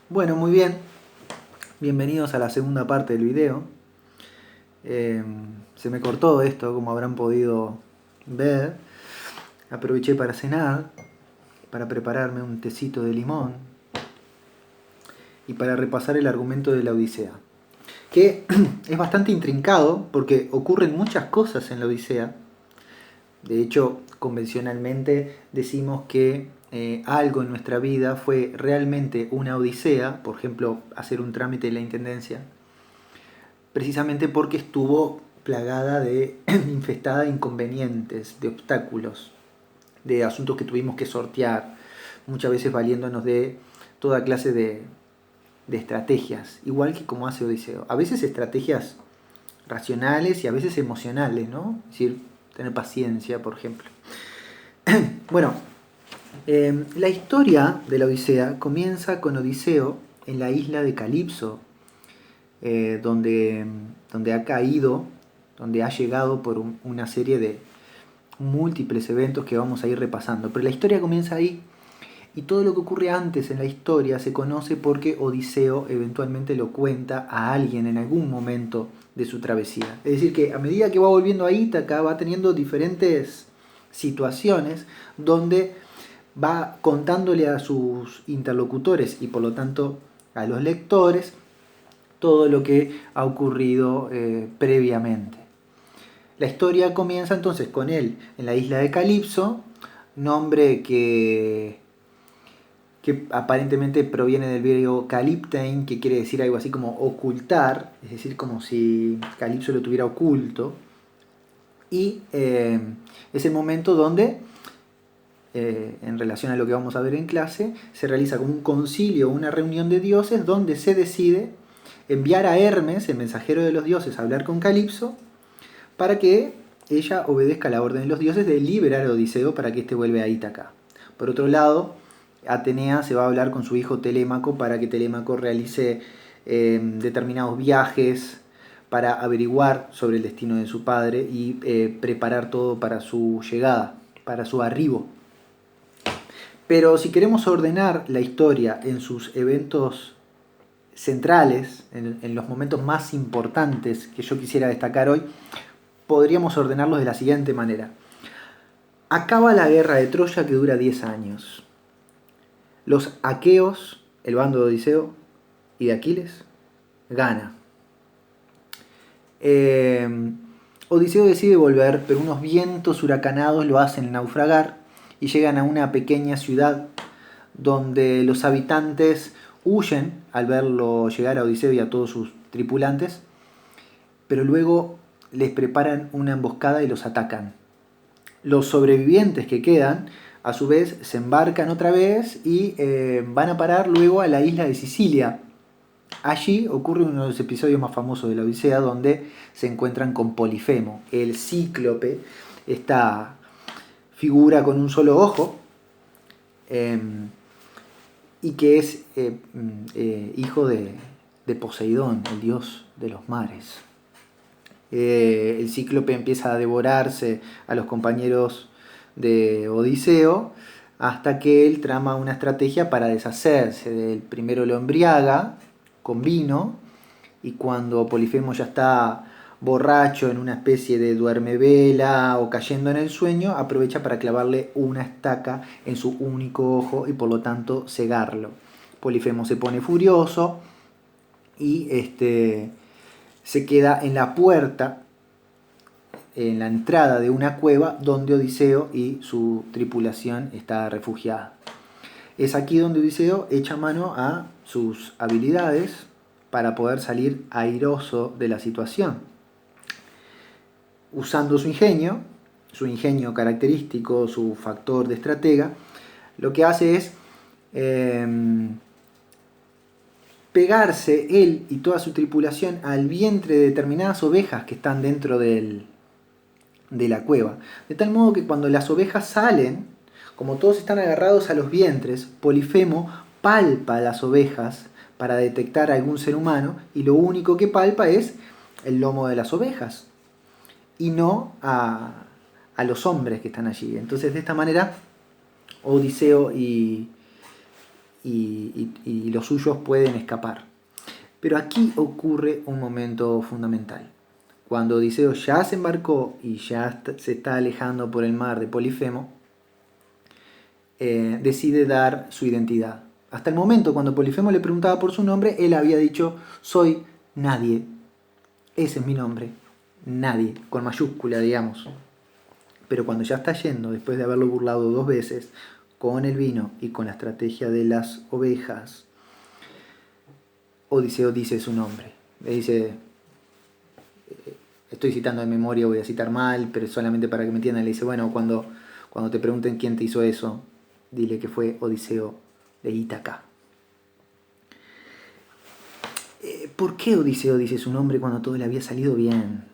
Bueno, muy bien. Bienvenidos a la segunda parte del video. Se me cortó esto, como habrán podido ver. Aproveché para cenar, para prepararme un tecito de limón y para repasar el argumento de la Odisea. Que es bastante intrincado porque ocurren muchas cosas en la Odisea. De hecho, convencionalmente decimos que algo en nuestra vida fue realmente una odisea, por ejemplo, hacer un trámite en la intendencia, precisamente porque estuvo plagada de, infestada de inconvenientes, de obstáculos, de asuntos que tuvimos que sortear, muchas veces valiéndonos de toda clase de estrategias, igual que como hace Odiseo. A veces estrategias racionales y a veces emocionales, ¿no? Es decir, tener paciencia, por ejemplo. Bueno, la historia de la Odisea comienza con Odiseo en la isla de Calipso, donde ha caído, donde ha llegado por una serie de múltiples eventos que vamos a ir repasando. Pero la historia comienza ahí y todo lo que ocurre antes en la historia se conoce porque Odiseo eventualmente lo cuenta a alguien en algún momento de su travesía. Es decir, que a medida que va volviendo a Ítaca va teniendo diferentes situaciones donde va contándole a sus interlocutores y por lo tanto a los lectores todo lo que ha ocurrido previamente. La historia comienza entonces con él en la isla de Calipso, nombre que aparentemente proviene del griego kaliptein, que quiere decir algo así como ocultar, es decir, como si Calipso lo tuviera oculto. Y es el momento donde, en relación a lo que vamos a ver en clase, se realiza como un concilio, una reunión de dioses, donde se decide enviar a Hermes, el mensajero de los dioses, a hablar con Calipso, para que ella obedezca la orden de los dioses de liberar a Odiseo para que éste vuelva a Ítaca. Por otro lado, Atenea se va a hablar con su hijo Telémaco para que Telémaco realice determinados viajes para averiguar sobre el destino de su padre y preparar todo para su llegada, para su arribo. Pero si queremos ordenar la historia en sus eventos centrales, en los momentos más importantes que yo quisiera destacar hoy, podríamos ordenarlos de la siguiente manera. Acaba la guerra de Troya que dura 10 años. Los aqueos, el bando de Odiseo y de Aquiles, gana. Odiseo decide volver, pero unos vientos huracanados lo hacen naufragar y llegan a una pequeña ciudad donde los habitantes huyen al verlo llegar a Odiseo y a todos sus tripulantes, pero luego les preparan una emboscada y los atacan. Los sobrevivientes que quedan, a su vez, se embarcan otra vez y van a parar luego a la isla de Sicilia. Allí ocurre uno de los episodios más famosos de la Odisea, donde se encuentran con Polifemo, el cíclope, esta figura con un solo ojo, y que es hijo de Poseidón, el dios de los mares. El cíclope empieza a devorarse a los compañeros de Odiseo hasta que él trama una estrategia para deshacerse de él. Primero lo embriaga con vino y cuando Polifemo ya está borracho en una especie de duermevela o cayendo en el sueño, aprovecha para clavarle una estaca en su único ojo y por lo tanto cegarlo. Polifemo se pone furioso y se queda en la puerta, en la entrada de una cueva donde Odiseo y su tripulación está refugiada. Es aquí donde Odiseo echa mano a sus habilidades para poder salir airoso de la situación. Usando su ingenio característico, su factor de estratega, lo que hace es pegarse él y toda su tripulación al vientre de determinadas ovejas que están dentro de la cueva. De tal modo que cuando las ovejas salen, como todos están agarrados a los vientres, Polifemo palpa a las ovejas para detectar a algún ser humano y lo único que palpa es el lomo de las ovejas y no a los hombres que están allí. Entonces de esta manera Odiseo y y los suyos pueden escapar. Pero aquí ocurre un momento fundamental. Cuando Odiseo ya se embarcó y ya se está alejando por el mar de Polifemo, decide dar su identidad. Hasta el momento, cuando Polifemo le preguntaba por su nombre, él había dicho: soy nadie. Ese es mi nombre. Nadie, con mayúscula, digamos. Pero cuando ya está yendo, después de haberlo burlado 2 veces, con el vino y con la estrategia de las ovejas, Odiseo dice su nombre. Le dice, estoy citando de memoria, voy a citar mal, pero solamente para que me entiendan. Le dice, bueno, cuando te pregunten quién te hizo eso, dile que fue Odiseo de Ítaca. ¿Por qué Odiseo dice su nombre cuando todo le había salido bien?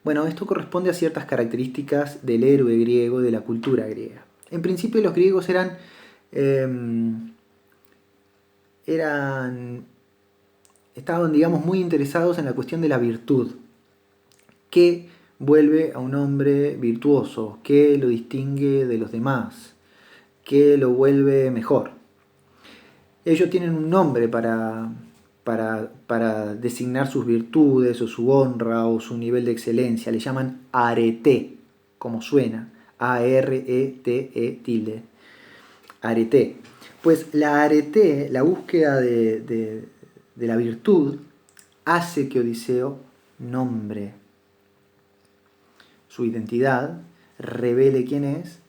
Bueno, esto corresponde a ciertas características del héroe griego, de la cultura griega. En principio los griegos estaban, digamos, muy interesados en la cuestión de la virtud. ¿Qué vuelve a un hombre virtuoso? ¿Qué lo distingue de los demás? ¿Qué lo vuelve mejor? Ellos tienen un nombre para designar sus virtudes o su honra o su nivel de excelencia. Le llaman arete, como suena, A-R-E-T-E tilde. Arete. Pues la arete, la búsqueda de la virtud, hace que Odiseo nombre su identidad, revele quién es,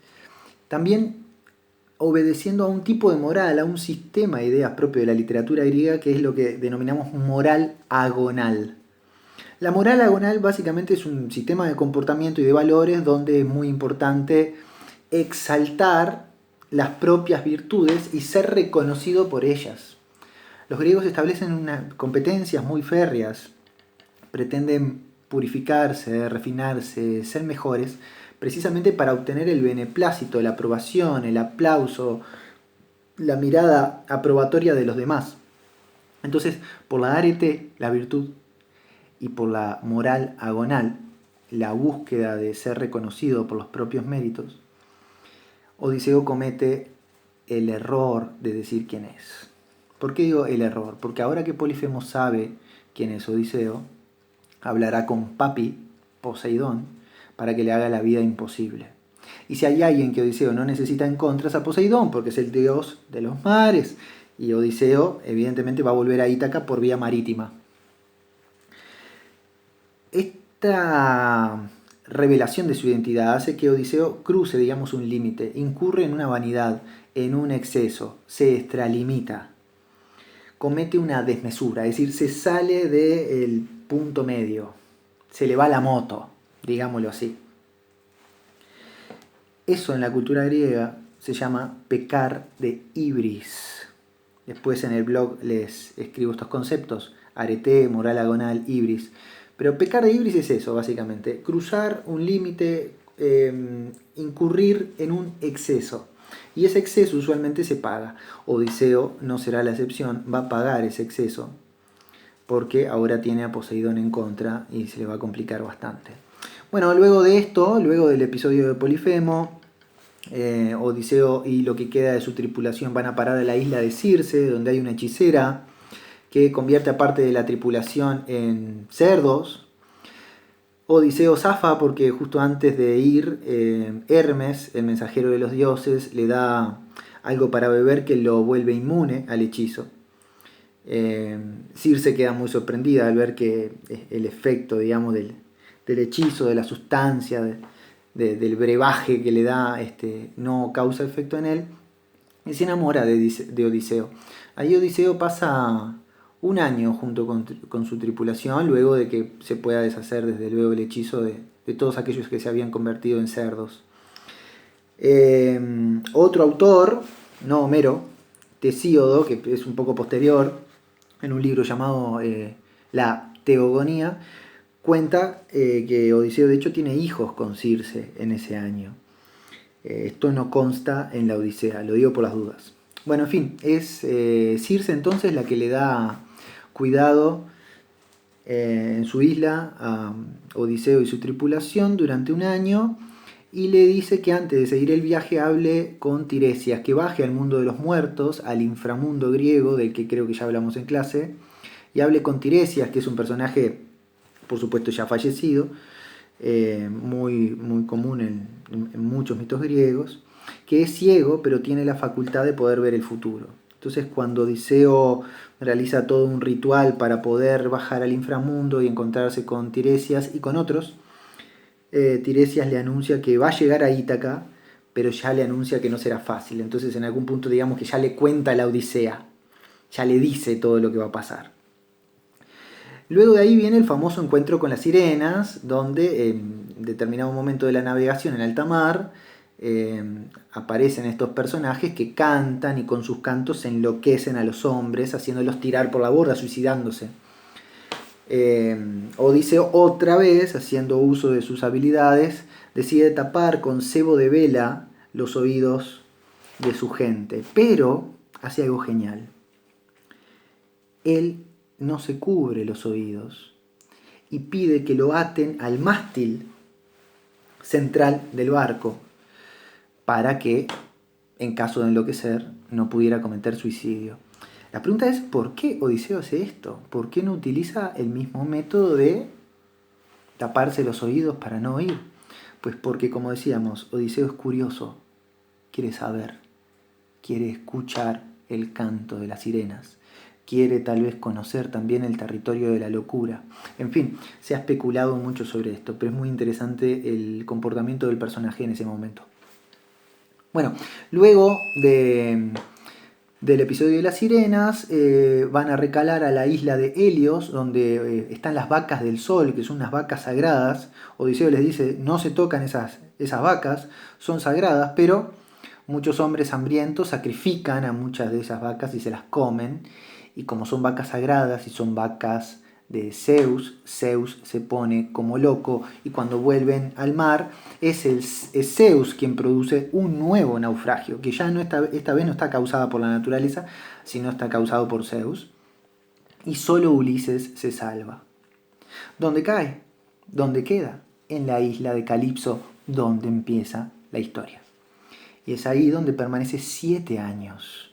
también obedeciendo a un tipo de moral, a un sistema de ideas propio de la literatura griega, que es lo que denominamos moral agonal. La moral agonal básicamente es un sistema de comportamiento y de valores donde es muy importante exaltar las propias virtudes y ser reconocido por ellas. Los griegos establecen unas competencias muy férreas, pretenden purificarse, refinarse, ser mejores, precisamente para obtener el beneplácito, la aprobación, el aplauso, la mirada aprobatoria de los demás. Entonces, por la arete, la virtud, y por la moral agonal, la búsqueda de ser reconocido por los propios méritos, Odiseo comete el error de decir quién es. ¿Por qué digo el error? Porque ahora que Polifemo sabe quién es Odiseo, hablará con Papi, Poseidón, para que le haga la vida imposible. Y si hay alguien que Odiseo no necesita en contra, es a Poseidón, porque es el dios de los mares. Y Odiseo, evidentemente, va a volver a Ítaca por vía marítima. Esta revelación de su identidad hace que Odiseo cruce, digamos, un límite, incurre en una vanidad, en un exceso, se extralimita, comete una desmesura, es decir, se sale del punto medio, se le va la moto, digámoslo así. Eso en la cultura griega se llama pecar de ibris. Después en el blog les escribo estos conceptos, arete, moral agonal, ibris. Pero pecar de ibris es eso, básicamente, cruzar un límite, incurrir en un exceso. Y ese exceso usualmente se paga. Odiseo no será la excepción, va a pagar ese exceso, porque ahora tiene a Poseidón en contra y se le va a complicar bastante. Bueno, luego de esto, luego del episodio de Polifemo, Odiseo y lo que queda de su tripulación van a parar a la isla de Circe, donde hay una hechicera que convierte a parte de la tripulación en cerdos. Odiseo zafa porque justo antes de ir, Hermes, el mensajero de los dioses, le da algo para beber que lo vuelve inmune al hechizo. Circe queda muy sorprendida al ver que el efecto, digamos, del hechizo, de la sustancia, del brebaje que le da, no causa efecto en él, y se enamora de Odiseo. Ahí Odiseo pasa un año junto con su tripulación, luego de que se pueda deshacer desde luego el hechizo de todos aquellos que se habían convertido en cerdos. Otro autor, no Homero, Tesíodo, que es un poco posterior, en un libro llamado La Teogonía, cuenta que Odiseo de hecho tiene hijos con Circe en ese año. Esto no consta en la Odisea, lo digo por las dudas. Bueno, en fin, es Circe entonces la que le da cuidado en su isla a Odiseo y su tripulación durante un año, y le dice que antes de seguir el viaje hable con Tiresias, que baje al mundo de los muertos, al inframundo griego, del que creo que ya hablamos en clase, y hable con Tiresias, que es un personaje, por supuesto, ya fallecido, muy, muy común en muchos mitos griegos, que es ciego, pero tiene la facultad de poder ver el futuro. Entonces, cuando Odiseo realiza todo un ritual para poder bajar al inframundo y encontrarse con Tiresias y con otros, Tiresias le anuncia que va a llegar a Ítaca, pero ya le anuncia que no será fácil. Entonces, en algún punto, digamos que ya le cuenta la Odisea, ya le dice todo lo que va a pasar. Luego de ahí viene el famoso encuentro con las sirenas, donde en determinado momento de la navegación en alta mar aparecen estos personajes que cantan y con sus cantos enloquecen a los hombres, haciéndolos tirar por la borda, suicidándose. Odiseo otra vez, haciendo uso de sus habilidades, decide tapar con cebo de vela los oídos de su gente, pero hace algo genial. Él no se cubre los oídos y pide que lo aten al mástil central del barco para que, en caso de enloquecer, no pudiera cometer suicidio. La pregunta es, ¿por qué Odiseo hace esto? ¿Por qué no utiliza el mismo método de taparse los oídos para no oír? Pues porque, como decíamos, Odiseo es curioso, quiere saber, quiere escuchar el canto de las sirenas, quiere tal vez conocer también el territorio de la locura. En fin, se ha especulado mucho sobre esto, pero es muy interesante el comportamiento del personaje en ese momento. Bueno, luego del episodio de las sirenas, van a recalar a la isla de Helios, donde están las vacas del sol, que son unas vacas sagradas. Odiseo les dice, no se tocan esas vacas, son sagradas, pero muchos hombres hambrientos sacrifican a muchas de esas vacas y se las comen. Y como son vacas sagradas y son vacas de Zeus, Zeus se pone como loco y cuando vuelven al mar es Zeus quien produce un nuevo naufragio, que ya no esta vez no está causada por la naturaleza, sino está causado por Zeus. Y solo Ulises se salva. ¿Dónde cae? ¿Dónde queda? En la isla de Calipso, donde empieza la historia. Y es ahí donde permanece 7 años.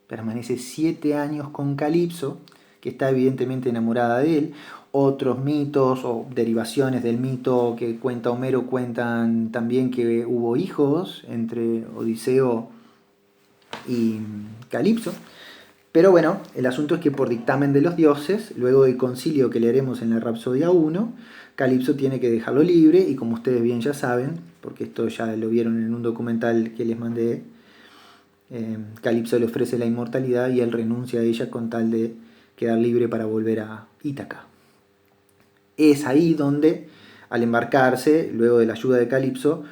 Permanece 7 años con Calipso, que está evidentemente enamorada de él. Otros mitos o derivaciones del mito que cuenta Homero cuentan también que hubo hijos entre Odiseo y Calipso. Pero bueno, el asunto es que por dictamen de los dioses, luego del concilio que leeremos en la Rapsodia 1, Calipso tiene que dejarlo libre y como ustedes bien ya saben, porque esto ya lo vieron en un documental que les mandé, Calipso le ofrece la inmortalidad y él renuncia a ella con tal de quedar libre para volver a Ítaca. Es ahí donde, al embarcarse, luego de la ayuda de Calipso,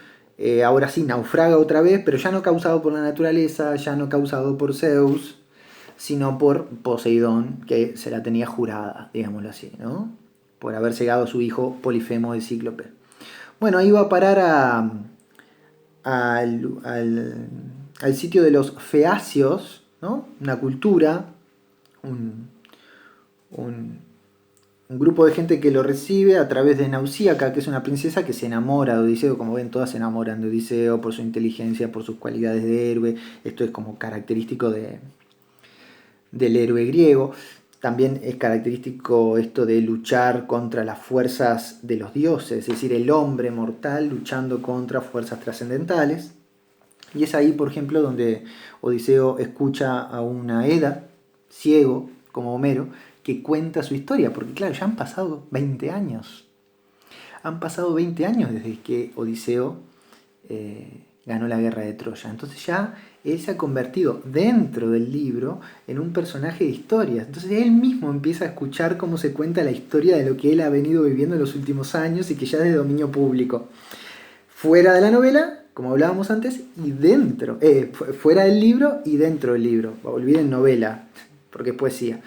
ahora sí naufraga otra vez, pero ya no causado por la naturaleza, ya no causado por Zeus, sino por Poseidón, que se la tenía jurada, digámoslo así, ¿no? Por haber cegado a su hijo Polifemo el Cíclope. Bueno, ahí va a parar al sitio de los feacios, ¿no? Una cultura, un grupo de gente que lo recibe a través de Nausíaca, que es una princesa que se enamora de Odiseo. Como ven, todas se enamoran de Odiseo por su inteligencia, por sus cualidades de héroe. Esto es como característico del héroe griego. También es característico esto de luchar contra las fuerzas de los dioses, es decir, el hombre mortal luchando contra fuerzas trascendentales. Y es ahí, por ejemplo, donde Odiseo escucha a un Aeda, ciego, como Homero, que cuenta su historia, porque claro, ya han pasado 20 años. Han pasado 20 años desde que Odiseo ganó la guerra de Troya. Entonces ya él se ha convertido dentro del libro en un personaje de historias. Entonces él mismo empieza a escuchar cómo se cuenta la historia de lo que él ha venido viviendo en los últimos años y que ya es de dominio público. Fuera de la novela, como hablábamos antes, y dentro, fuera del libro y dentro del libro. Olviden novela, porque es poesía.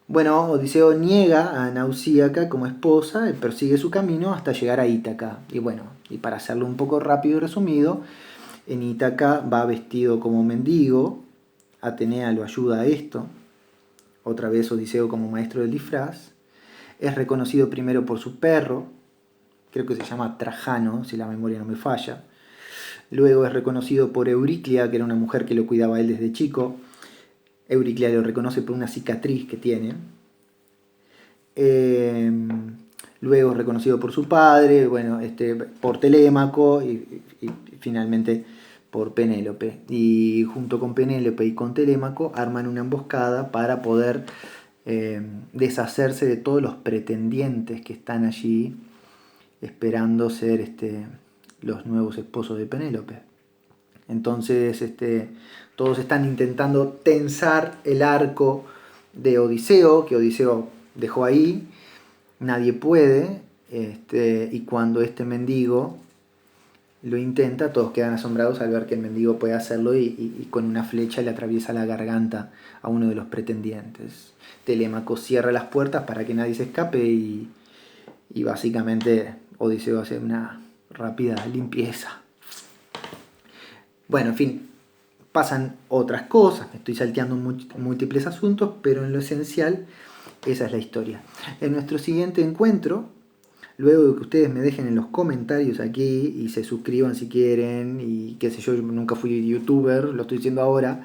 Bueno, Odiseo niega a Nausíaca como esposa, persigue su camino hasta llegar a Ítaca. Y bueno, y para hacerlo un poco rápido y resumido, en Ítaca va vestido como mendigo, Atenea lo ayuda a esto, otra vez Odiseo como maestro del disfraz, es reconocido primero por su perro, creo que se llama Trajano, si la memoria no me falla. Luego es reconocido por Euriclia, que era una mujer que lo cuidaba a él desde chico. Euriclia lo reconoce por una cicatriz que tiene. Luego es reconocido por su padre, bueno, por Telémaco y finalmente por Penélope. Y junto con Penélope y con Telémaco arman una emboscada para poder deshacerse de todos los pretendientes que están allí esperando ser los nuevos esposos de Penélope. Entonces todos están intentando tensar el arco de Odiseo, que Odiseo dejó ahí, nadie puede, y cuando este mendigo lo intenta, todos quedan asombrados al ver que el mendigo puede hacerlo y con una flecha le atraviesa la garganta a uno de los pretendientes. Telémaco cierra las puertas para que nadie se escape y básicamente Odiseo hace una rápida limpieza. Bueno, en fin, pasan otras cosas, me estoy salteando múltiples asuntos, pero en lo esencial esa es la historia. En nuestro siguiente encuentro, luego de que ustedes me dejen en los comentarios aquí y se suscriban si quieren, y qué sé yo nunca fui youtuber, lo estoy diciendo ahora,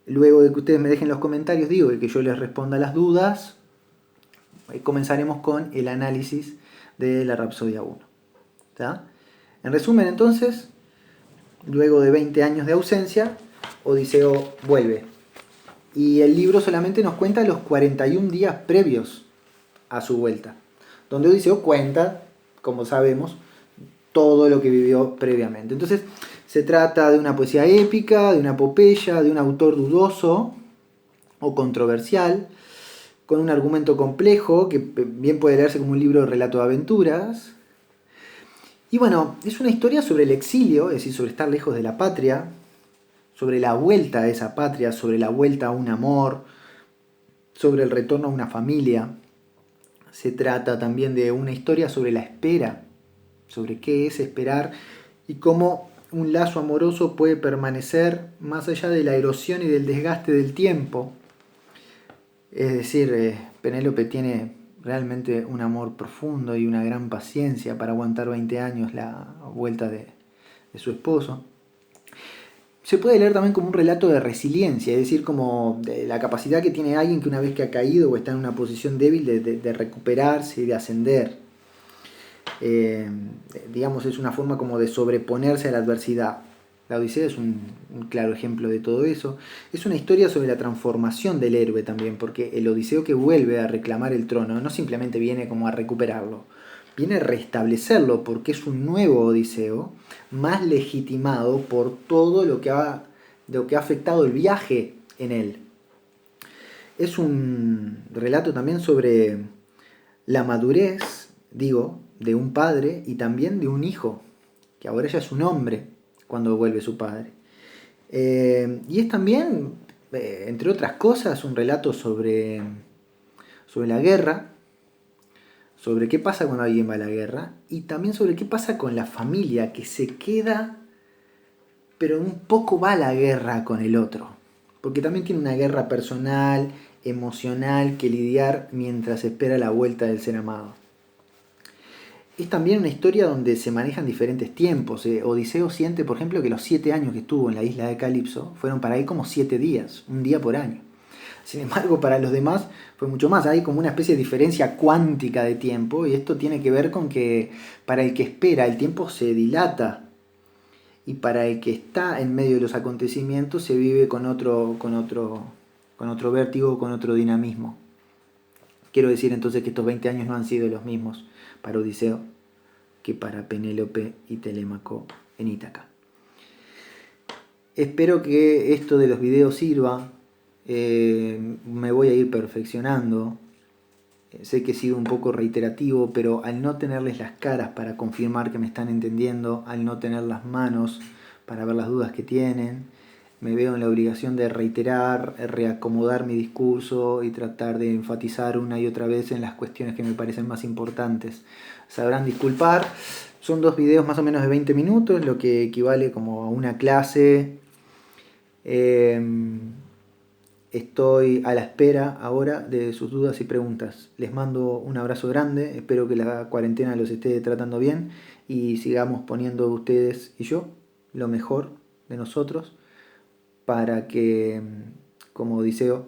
luego de que ustedes me dejen los comentarios, digo, y que yo les responda las dudas, comenzaremos con el análisis de la Rapsodia 1. ¿Tá? En resumen, entonces, luego de 20 años de ausencia, Odiseo vuelve. Y el libro solamente nos cuenta los 41 días previos a su vuelta, donde Odiseo cuenta, como sabemos, todo lo que vivió previamente. Entonces, se trata de una poesía épica, de una epopeya, de un autor dudoso o controversial, con un argumento complejo, que bien puede leerse como un libro de relato de aventuras. Y bueno, es una historia sobre el exilio, es decir, sobre estar lejos de la patria, sobre la vuelta a esa patria, sobre la vuelta a un amor, sobre el retorno a una familia. Se trata también de una historia sobre la espera, sobre qué es esperar y cómo un lazo amoroso puede permanecer más allá de la erosión y del desgaste del tiempo. Es decir, Penélope tiene realmente un amor profundo y una gran paciencia para aguantar 20 años la vuelta de su esposo. Se puede leer también como un relato de resiliencia, es decir, como de la capacidad que tiene alguien que una vez que ha caído o está en una posición débil de recuperarse y de ascender. Digamos, es una forma como de sobreponerse a la adversidad. La Odisea es un claro ejemplo de todo eso. Es una historia sobre la transformación del héroe también, porque el Odiseo que vuelve a reclamar el trono no simplemente viene como a recuperarlo, viene a restablecerlo porque es un nuevo Odiseo, más legitimado por todo lo que ha afectado el viaje en él. Es un relato también sobre la madurez, digo, de un padre y también de un hijo, que ahora ya es un hombre cuando vuelve su padre. Y es también, entre otras cosas, un relato sobre la guerra, sobre qué pasa cuando alguien va a la guerra, y también sobre qué pasa con la familia que se queda, pero un poco va a la guerra con el otro, porque también tiene una guerra personal, emocional, que lidiar mientras espera la vuelta del ser amado. Es también una historia donde se manejan diferentes tiempos. Odiseo siente, por ejemplo, que los 7 años que estuvo en la isla de Calipso fueron para él como 7 días, un día por año. Sin embargo, para los demás fue mucho más. Hay como una especie de diferencia cuántica de tiempo, y esto tiene que ver con que para el que espera el tiempo se dilata, y para el que está en medio de los acontecimientos se vive con otro vértigo, con otro dinamismo. Quiero decir entonces que estos 20 años no han sido los mismos para Odiseo que para Penélope y Telémaco en Ítaca. Espero que esto de los videos sirva. Me voy a ir perfeccionando. Sé que he sido un poco reiterativo, pero al no tenerles las caras para confirmar que me están entendiendo, al no tener las manos para ver las dudas que tienen, me veo en la obligación de reiterar, reacomodar mi discurso y tratar de enfatizar una y otra vez en las cuestiones que me parecen más importantes. Sabrán disculpar. Son 2 videos más o menos de 20 minutos, lo que equivale como a una clase. Estoy a la espera ahora de sus dudas y preguntas. Les mando un abrazo grande, espero que la cuarentena los esté tratando bien y sigamos poniendo ustedes y yo lo mejor de nosotros para que, como deseo,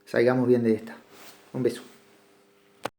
salgamos bien de esta. Un beso.